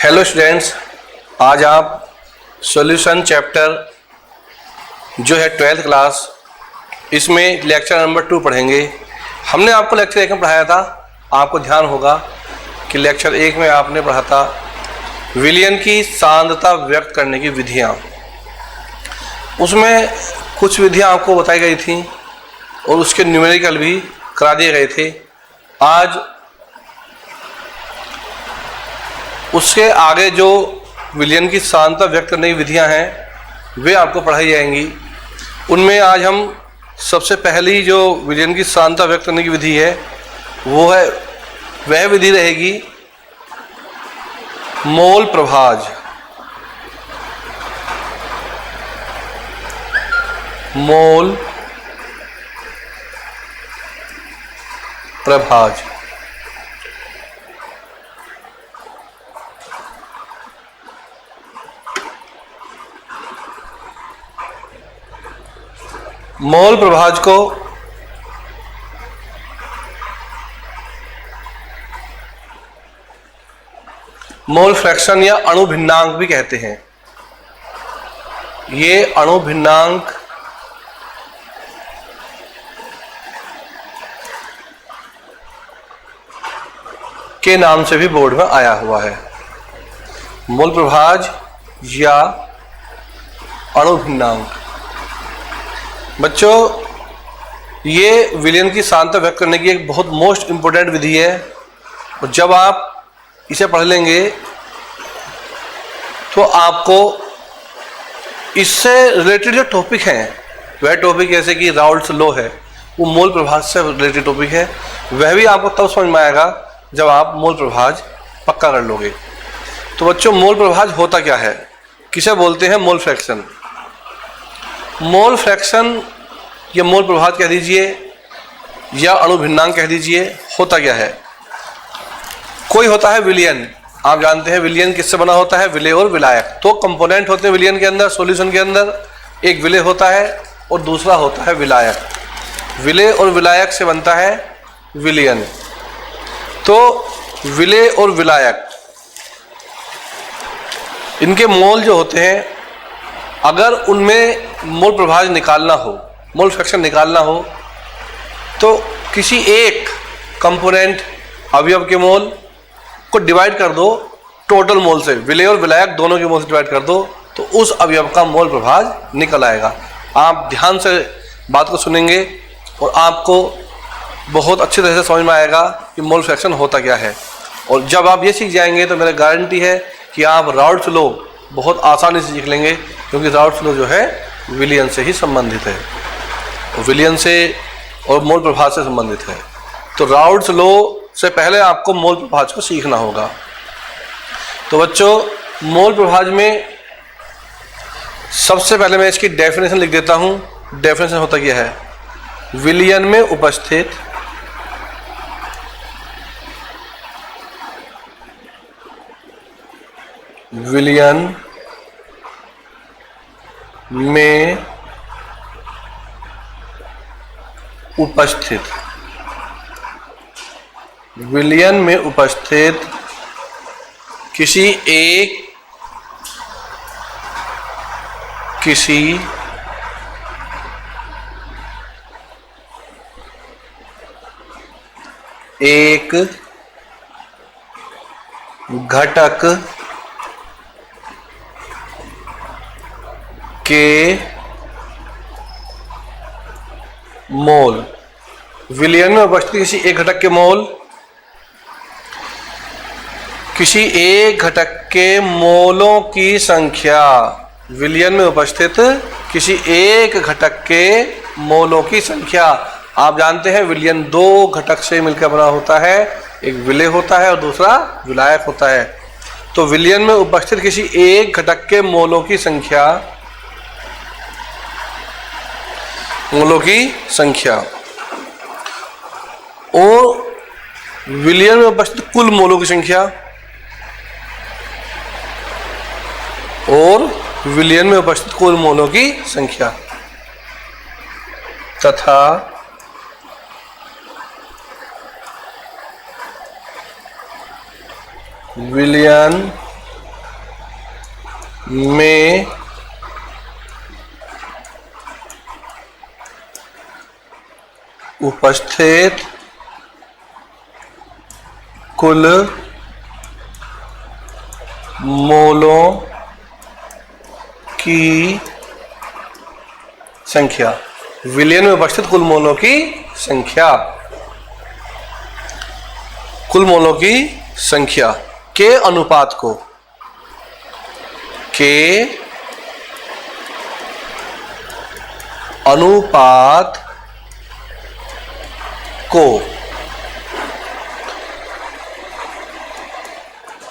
Hello students, आज आप solution chapter जो है 12th क्लास, इसमें लेक्चर नंबर 2 पढ़ेंगे। हमने आपको लेक्चर 1 में पढ़ाया था। आपको ध्यान होगा कि लेक्चर 1 में आपने पढ़ा था विलियन की सांद्रता व्यक्त करने की विधियाँ। उसमें कुछ विधियाँ आपको बताई गई थी और उसके न्यूमेरिकल भी करा दिए गए थे। आज उसके आगे जो विलियन की सांद्रता व्यक्त करने की विधियां हैं वे आपको पढ़ाई जाएंगी। उनमें आज हम सबसे पहली जो विलियन की सांद्रता व्यक्त करने की विधि है वह विधि रहेगी मोल प्रभाज। मोल प्रभाज मोल प्रभाज को मोल फ्रैक्शन या अणु भिन्नांक भी कहते हैं। ये अणु भिन्नांक के नाम से भी बोर्ड में आया हुआ है। मोल प्रभाज या अणु भिन्नांक। बच्चों, ये विलियन की सांद्रता व्यक्त करने की एक बहुत मोस्ट इंपॉर्टेंट विधि है और जब आप इसे पढ़ लेंगे तो आपको इससे रिलेटेड जो टॉपिक हैं वह टॉपिक जैसे कि राउल्ट्स लॉ है, वो मोल प्रभाज से रिलेटेड टॉपिक है, वह भी आपको तब समझ में आएगा जब आप मोल प्रभाज पक्का कर लोगे। तो बच्चों, मोल प्रभाज होता क्या है, किसे बोलते हैं? Mole fraction. मोल फ्रैक्शन या मोल प्रभाज कह दीजिए या अणु भिन्नांक कह दीजिए, होता क्या है? कोई होता है विलियन। आप जानते हैं विलियन किससे बना होता है? विलेय और विलायक। तो कंपोनेंट होते हैं विलियन के अंदर, सॉल्यूशन के अंदर। एक विलेय होता है और दूसरा होता है विलायक। विलेय और विलायक से बनता है विलियन। तो विलेय और विलायक, इनके मोल जो होते हैं, अगर उनमें मोल प्रभाज निकालना हो, मोल फ्रैक्शन निकालना हो, तो किसी एक कंपोनेंट अवयव के मोल को डिवाइड कर दो टोटल मोल से, विलेय और विलायक दोनों के मोल से डिवाइड कर दो, तो उस अवयव का मोल प्रभाज निकल आएगा। आप ध्यान से बात को सुनेंगे और आपको बहुत अच्छी तरह से समझ में आएगा कि मोल फ्रैक्शन होता क्या है। और जब आप ये सीख जाएंगे तो मेरा गारंटी है कि आप राउल्ट्स लॉ बहुत आसानी से सीख लेंगे, क्योंकि राउल्ट्स लॉ जो है विलियन से ही संबंधित है, विलियन से और मोल प्रभाज से संबंधित है। तो राउल्ट्स लॉ से पहले आपको मोल प्रभाज को सीखना होगा। तो बच्चों, मोल प्रभाज में सबसे पहले मैं इसकी डेफिनेशन लिख देता हूं। डेफिनेशन होता क्या है? विलियन में उपस्थित विलियन में उपस्थित विलियन में उपस्थित किसी एक घटक के मोल, विलियन में उपस्थित किसी एक घटक के मोल, किसी एक घटक के मोलों की संख्या। विलियन में उपस्थित किसी एक घटक के मोलों की संख्या। आप जानते हैं विलियन दो घटक से मिलकर बना होता है, एक विलेय होता है और दूसरा विलायक होता है। तो विलियन में उपस्थित किसी एक घटक के मोलों की संख्या, और विलियन में उपस्थित कुल मोलों की संख्या, और विलियन में उपस्थित कुल मोलों की संख्या तथा विलियन में उपस्थित कुल मोलों की संख्या, विलियन में उपस्थित कुल मोलों की संख्या, कुल मोलों की संख्या के अनुपात को, के अनुपात को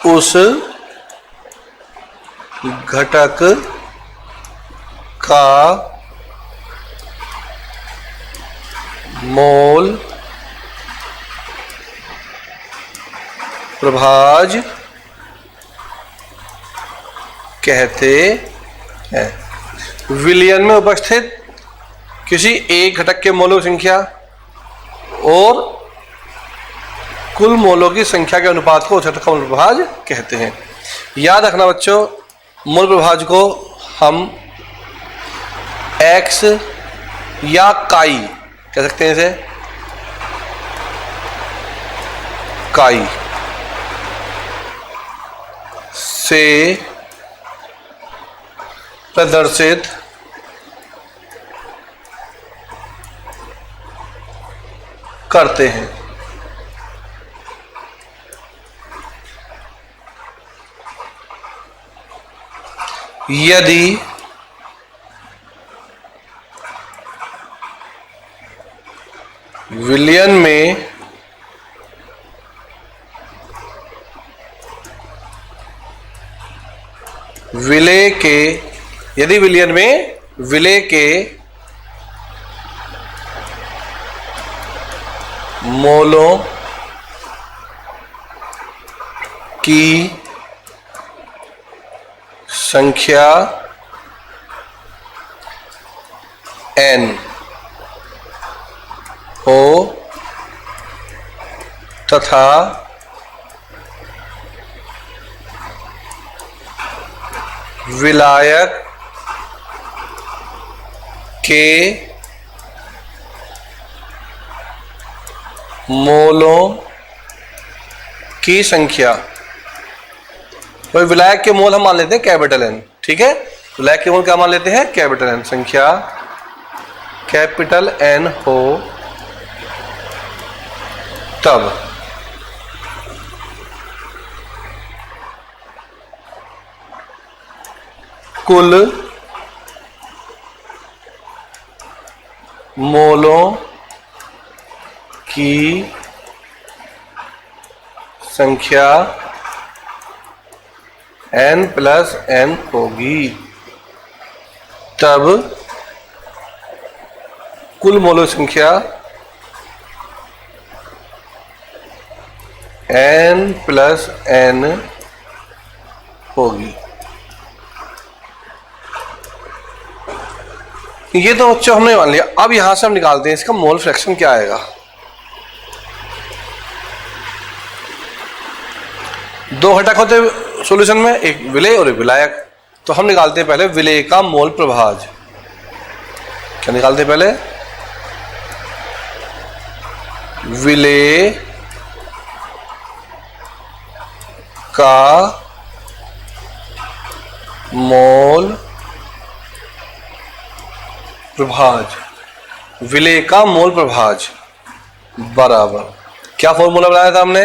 उस घटक का मोल प्रभाज कहते हैं। विलियन में उपस्थित किसी एक घटक के मोलों की संख्या और कुल मोलों की संख्या के अनुपात को उस घटक का मोल प्रभाज कहते हैं। याद रखना बच्चों, मोल प्रभाज को हम एक्स या काई कह सकते हैं, इसे काई से प्रदर्शित करते हैं। यदि विलियन में विलेय के, यदि विलियन में विलेय के मोलों की संख्या n हो तथा विलायक के मोलों की संख्या, तो विलायक के मोल हम मान लेते हैं कैपिटल एन, ठीक है। विलायक के मोल क्या मान लेते हैं? Capital N. संख्या कैपिटल एन हो तब कुल मोलों की संख्या n प्लस n होगी। तब कुल मोलों की संख्या n प्लस n होगी। ये तो बच्चों हमने मान लिया। अब यहां से हम निकालते हैं इसका मोल फ्रैक्शन क्या आएगा। दो घटक होते सॉल्यूशन में, एक विलेय और एक विलायक। तो हम निकालते हैं पहले विलेय का मोल प्रभाज। क्या निकालते हैं पहले? विलेय का मोल प्रभाज, विलेय का मोल प्रभाज बराबर, क्या फॉर्मूला बनाया था हमने?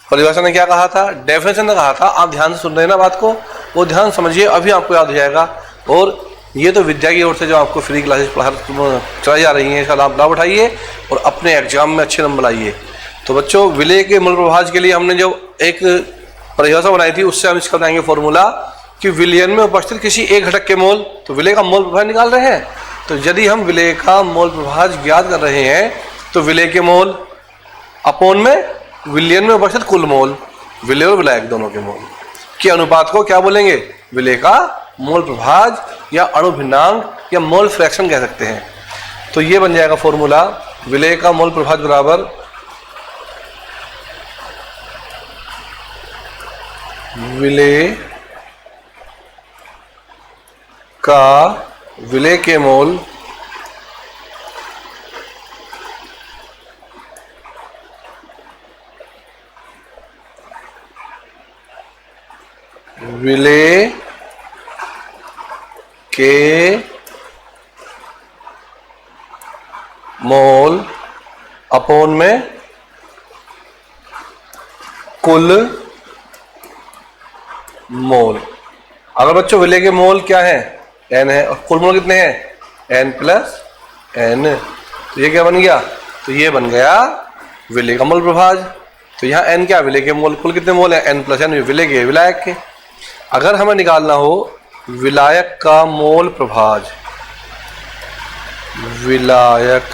परिभाषा ने क्या कहा था? डेफिनेशन ने कहा था। आप ध्यान से सुन रहे हैं ना बात को, वो ध्यान समझिए, अभी आपको याद हो जाएगा। और ये तो विद्या की ओर से जो आपको फ्री क्लासेस चलाई जा रही हैं, इसका लाभ उठाइए और अपने एग्जाम में अच्छे नंबर लाइए। तो बच्चों, विलेय के मोल प्रभाज के लिए हमने जो एक परिभाषा बनाई थी, उससे हम इसका बनाएंगे फॉर्मूला कि विलियन में उपस्थित किसी एक घटक के मोल, तो विलेय का मोल प्रभाज निकाल रहे हैं। तो यदि हम विलेय का मोल प्रभाज ज्ञात कर रहे हैं, तो विलेय के मोल अपोन में विलियन में उपस्थित कुल मोल, विलेय और विलायक दोनों के मोल के अनुपात को क्या बोलेंगे? विलेय का मोल प्रभाज या अणु भिन्नांक या मोल फ्रैक्शन कह सकते हैं। तो ये बन जाएगा फॉर्मूला, विलेय का मोल प्रभाज बराबर विलेय का विलेय के मोल विलेय के मोल अपोन में कुल मोल। अगर बच्चों विलेय के मोल क्या है, n है, और कुल मोल कितने हैं, n प्लस n। तो ये क्या बन गया, तो ये बन गया विलेय का मोल प्रभाज। तो यहाँ n क्या, विलेय के मोल, कुल कितने मोल है, n प्लस n, विलेय के विलायक के। अगर हमें निकालना हो विलायक का मोल प्रभाज, विलायक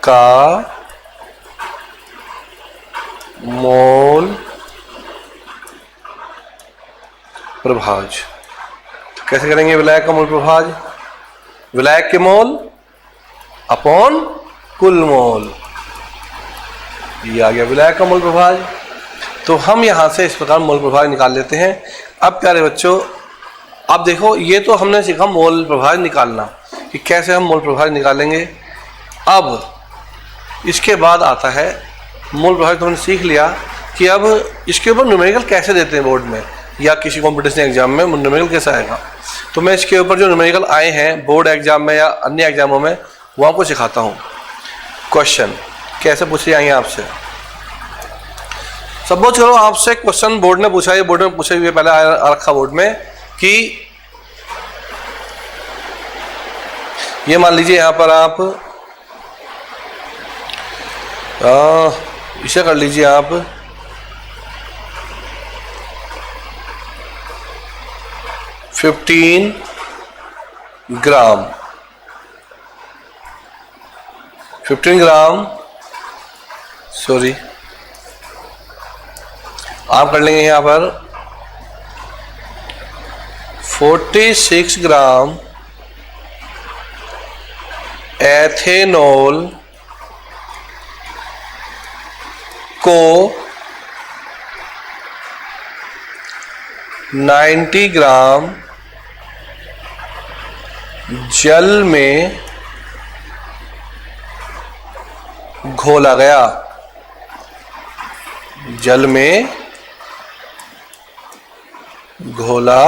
का मोल प्रभाज, तो कैसे करेंगे विलायक का मोल प्रभाज, विलायक के मोल अपॉन कुल मोल, ये आ गया विलायक का मोल प्रभाज। तो हम यहां से इस प्रकार मोल प्रभाज निकाल लेते हैं। अब प्यारे बच्चों, अब देखो ये तो हमने सीखा मोल प्रभाज निकालना कि कैसे हम मोल प्रभाज निकालेंगे। अब इसके बाद आता है मोल प्रभाज, तो हमने सीख लिया कि अब इसके ऊपर न्यूमेरिकल कैसे देते हैं बोर्ड में या किसी कॉम्पिटिशन एग्जाम में न्यूमेरिकल कैसा आएगा। तो मैं इसके ऊपर जो न्यूमेरिकल आए हैं बोर्ड एग्जाम में या अन्य एग्जामों में वो आपको सिखाता हूँ। क्वेश्चन कैसे पूछे जाएंगे आपसे, सपोज करो आपसे क्वेश्चन बोर्ड ने पूछा, ये बोर्ड में पूछे हुए पहले आ रखा बोर्ड में कि ये मान लीजिए यहाँ पर आप इसे कर लीजिए आप 15 ग्राम, 15 ग्राम सॉरी आप कर लेंगे यहाँ पर 46 ग्राम एथेनॉल को 90 ग्राम जल में घोला गया, जल में घोला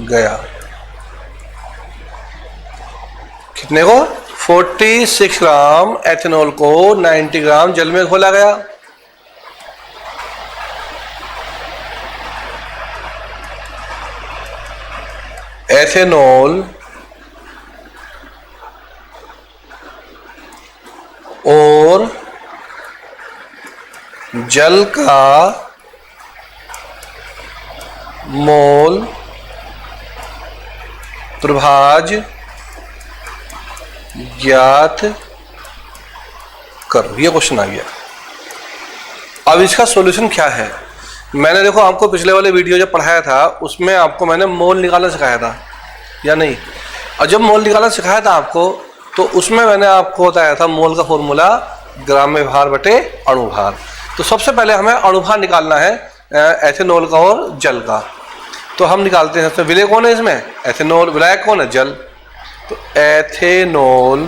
गया। कितने को, 46 ग्राम एथेनॉल को 90 ग्राम जल में घोला गया। एथेनॉल और जल का मोल प्रभाज ज्ञात करो, ये क्वेश्चन आ गया। अब इसका सॉल्यूशन क्या है, मैंने देखो आपको पिछले वाले वीडियो जब पढ़ाया था उसमें आपको मैंने मोल निकालना सिखाया था या नहीं, और जब मोल निकालना सिखाया था आपको तो उसमें मैंने आपको बताया था मोल का फॉर्मूला ग्राम में भार बटे अणुभार। तो सबसे पहले हमें अणुभार निकालना है एथेनॉल का और जल का। तो हम निकालते हैं, सबसे विलेय कौन है इसमें, एथेनॉल, विलायक कौन है, जल। तो एथेनॉल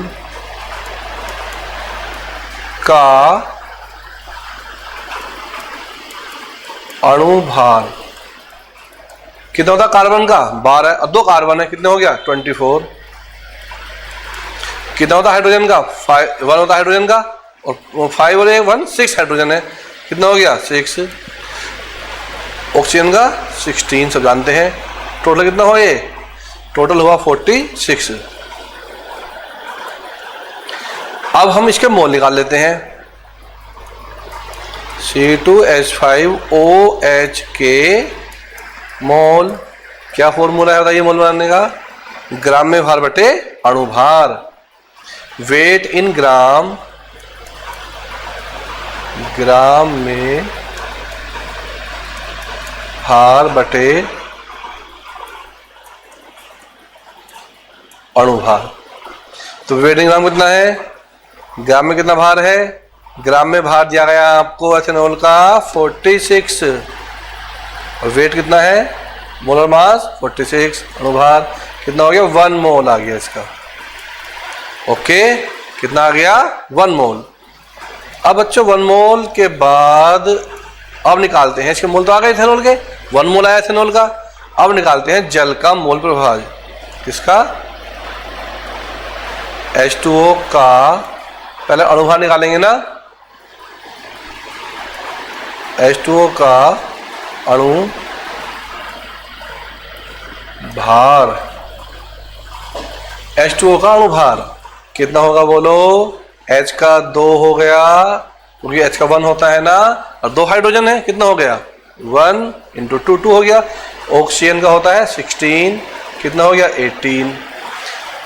का अणुभार कितना होता है, कार्बन का 12, अब 2 कार्बन है, कितने हो गया 24। कितना होता है हाइड्रोजन का 1 होता है हाइड्रोजन का, और 5 और 1 6 हाइड्रोजन है, कितना हो गया 6। ऑक्सीजन का 16, सब जानते हैं। टोटल कितना हुआ, ये टोटल हुआ 46। अब हम इसके मोल निकाल लेते हैं। C2H5OH के मोल, क्या फॉर्मूला है बताइए मोल बनाने का, ग्राम में भार बटे अणुभार, वेट इन ग्राम, ग्राम में भार बटे अणुभार। तो वेट इन ग्राम कितना है, ग्राम में कितना भार है, ग्राम में भार दिया गया आपको एथेनॉल का 46, और वेट कितना है, मोलर मास 46, अणुभार कितना हो गया, 1 मोल आ गया इसका। ओके, कितना आ गया, 1 मोल। अब बच्चों 1 मोल के बाद अब निकालते हैं इसके मोल, तो आ गए इथेनॉल के, 1 मोल आया इथेनॉल का। अब निकालते हैं जल का मोल प्रभाज, किसका, H2O का। पहले अणुभार निकालेंगे ना, H2O का अणु भार, H2O का अणुभार कितना होगा बोलो, H का 2 हो गया, क्योंकि H का 1 होता है ना, और 2 हाइड्रोजन है, कितना हो गया 1 × 2 2 हो गया। ऑक्सीजन का होता है 16, कितना हो गया 18।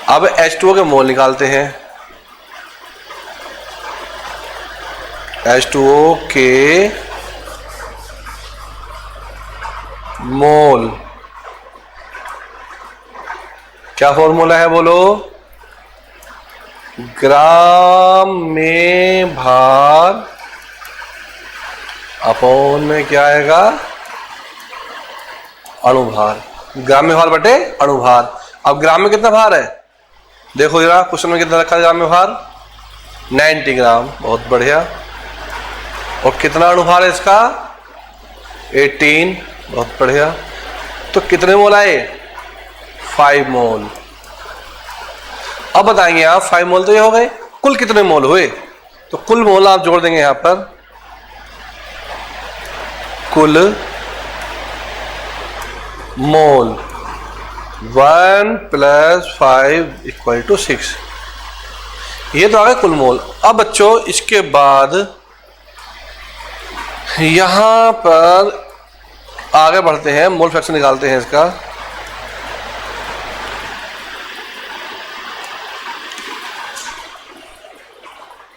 अब H2O के मोल निकालते हैं, H2O के मोल, क्या फॉर्मूला है बोलो, ग्राम में भार अपॉन में क्या आएगा, अणुभार, ग्राम में भार बटे अणुभार। अब ग्राम में कितना भार है, देखो जरा क्वेश्चन में कितना रखा है ग्राम में भार, 90 ग्राम, बहुत बढ़िया। और कितना अणुभार है इसका, 18, बहुत बढ़िया। तो कितने मोल आए, 5 मोल। अब बताएंगे आप 5 मोल तो ये हो गए, कुल कितने मोल हुए, तो कुल मोल आप जोड़ देंगे यहां पर, कुल मोल 1 + 5 = 6, ये तो आ गए कुल मोल। अब बच्चों इसके बाद यहां पर आगे बढ़ते हैं, मोल फ्रैक्शन निकालते हैं इसका।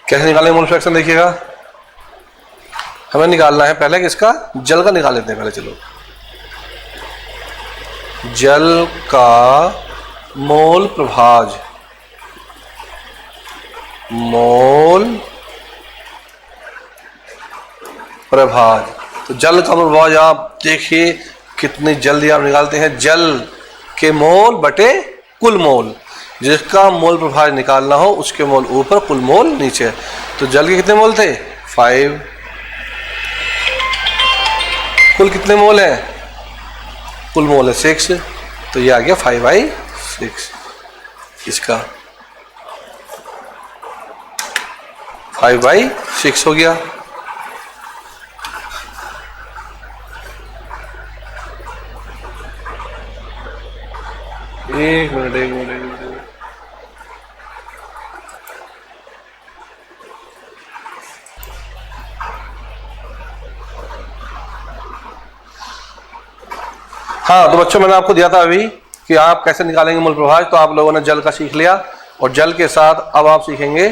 कैसे निकालें मोल फ्रैक्शन, देखिएगा हमें निकालना है पहले किसका, जल का निकाल लेते हैं पहले। चलो, जल का मोल प्रभाज, मोल प्रभाज, तो जल का मोल प्रभाज आप देखिए कितनी जल्दी आप निकालते हैं, जल के मोल बटे कुल मोल, जिसका मोल प्रभाज निकालना हो उसके मोल ऊपर, कुल मोल नीचे। तो जल के कितने मोल थे, 5, कुल कितने मोल हैं, कुल मोल है 6, तो ये आ गया 5/6, इसका 5/6 हो गया। एक मिनट। हाँ, तो बच्चों मैंने आपको दिया था अभी कि आप कैसे निकालेंगे मोल प्रभाज, तो आप लोगों ने जल का सीख लिया, और जल के साथ अब आप सीखेंगे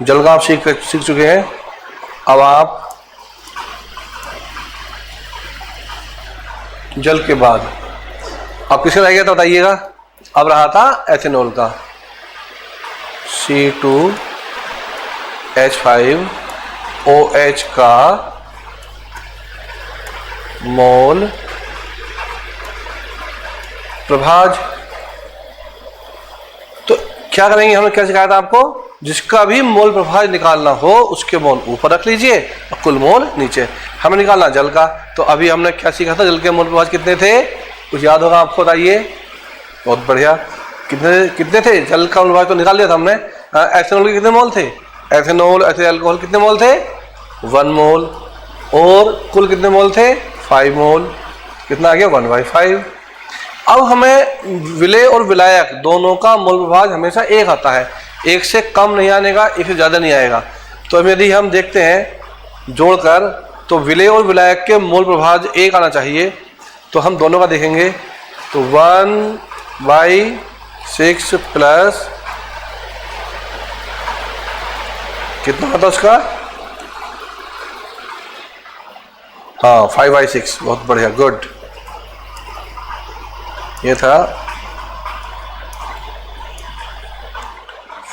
जल का, आप सीख चुके हैं। अब आप जल के बाद अब किसका रह गया था बताइएगा, अब रहा था एथेनॉल का, C2H5OH का मोल प्रभाज। तो क्या करेंगे, हमने क्या सिखाया था आपको, जिसका भी मोल प्रभाज निकालना हो उसके मोल ऊपर रख लीजिए और कुल मोल नीचे। हमें निकालना जल का, तो अभी हमने क्या सीखा था, जल के मोल प्रभाज कितने थे, कुछ याद होगा आपको, बताइए। बहुत बढ़िया, कितने थे, जल का मोल प्रभाज तो निकाल लिया था हमने। एथेनॉल के कितने मोल थे, एथेनॉल एथिल अल्कोहल कितने मोल थे, 1 मोल, और कुल कितने मोल थे, 5 मोल, कितना आ गया 1/5। अब हमें विलेय और विलायक दोनों का मोल प्रभाज हमेशा एक आता है, एक से कम नहीं आने का, एक से ज़्यादा नहीं आएगा। तो अब यदि हम देखते हैं जोड़कर, तो विलेय और विलायक के मोल प्रभाज एक आना चाहिए, तो हम दोनों का देखेंगे, तो 1/6 प्लस कितना था उसका, हाँ 5/6, बहुत बढ़िया, गुड, ये था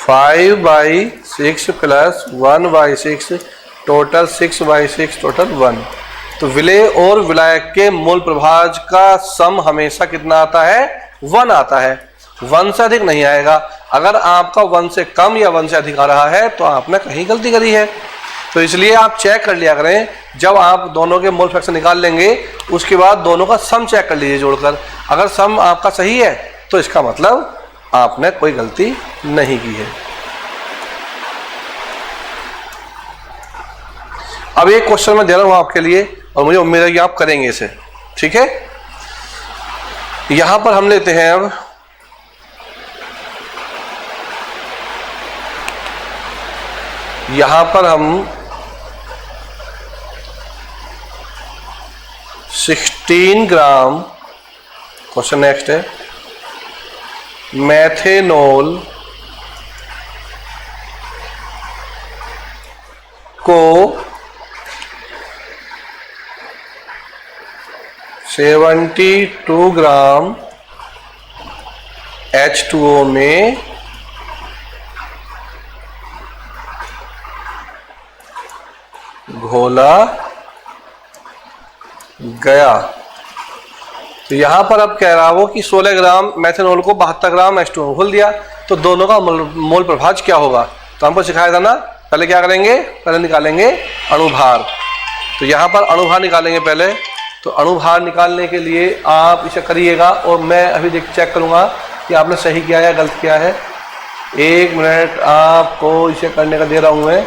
5/6 प्लस 1/6 टोटल 6/6 टोटल 1। तो विलेय और विलायक के मोल प्रभाज का सम हमेशा कितना आता है? 1 आता है, 1 से अधिक नहीं आएगा। अगर आपका 1 से कम या 1 से अधिक आ रहा है तो आपने कहीं गलती करी है। तो इसलिए आप चेक कर लिया करें, जब आप दोनों के मोल फ्रैक्शन निकाल लेंगे उसके बाद दोनों का सम चेक कर लीजिए जोड़कर। अगर सम आपका सही है तो इसका मतलब आपने कोई गलती नहीं की है। अब एक क्वेश्चन मैं दे रहा हूं आपके लिए और मुझे उम्मीद है कि आप करेंगे इसे, ठीक है। यहां पर हम लेते हैं अब यहां पर हम 16 ग्राम, क्वेश्चन नेक्स्ट है, मेथेनॉल को 72 ग्राम H2O में घोला गया। तो यहां पर अब कह रहा हो कि 16 ग्राम मेथेनॉल को 72 ग्राम H2O में घोल दिया, तो दोनों का मोल प्रभाज क्या होगा? तो हमको सिखाया था ना, पहले क्या करेंगे? पहले निकालेंगे अणुभार। तो यहां पर अणुभार निकालेंगे पहले। तो अणुभार निकालने के लिए आप इसे करिएगा और मैं अभी चेक करूंगा कि आपने सही किया या गलत किया है। 1 मिनट आपको इसे करने का दे रहा हूं मैं।